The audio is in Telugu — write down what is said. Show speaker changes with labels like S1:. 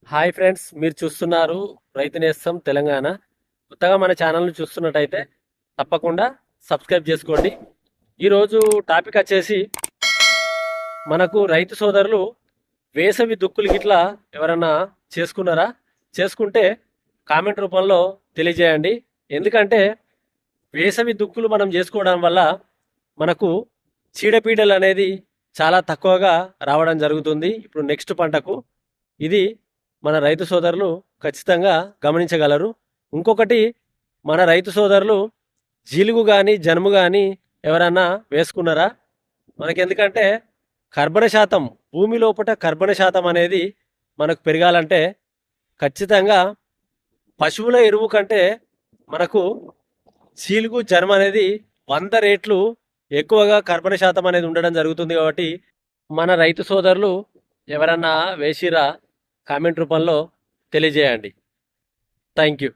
S1: హాయ్ ఫ్రెండ్స్, మీరు చూస్తున్నారు రైతు నేస్తం తెలంగాణ. కొత్తగా మన ఛానల్ని చూస్తున్నట్టయితే తప్పకుండా సబ్స్క్రైబ్ చేసుకోండి. ఈరోజు టాపిక్ వచ్చేసి మనకు రైతు సోదరులు వేసవి దుక్కులు గిట్లా ఎవరన్నా చేసుకున్నారా? చేసుకుంటే కామెంట్ రూపంలో తెలియజేయండి. ఎందుకంటే వేసవి దుక్కులు మనం చేసుకోవడం వల్ల మనకు చీడపీడలు అనేది చాలా తక్కువగా రావడం జరుగుతుంది. ఇప్పుడు నెక్స్ట్ పంటకు ఇది మన రైతు సోదరులు ఖచ్చితంగా గమనించగలరు. ఇంకొకటి, మన రైతు సోదరులు జీలుగు కానీ జనుము కానీ ఎవరన్నా వేసుకున్నారా? మనకెందుకంటే కర్బన శాతం, భూమి లోపల కర్బన శాతం అనేది మనకు పెరగాలంటే ఖచ్చితంగా పశువుల ఎరువు కంటే మనకు చీలుగు జన్మ అనేది 100 రెట్లు ఎక్కువగా కర్బన శాతం అనేది ఉండడం జరుగుతుంది. కాబట్టి మన రైతు సోదరులు ఎవరన్నా వేసిరా? కామెంట్ రూపంలో తెలియజేయండి. Thank you.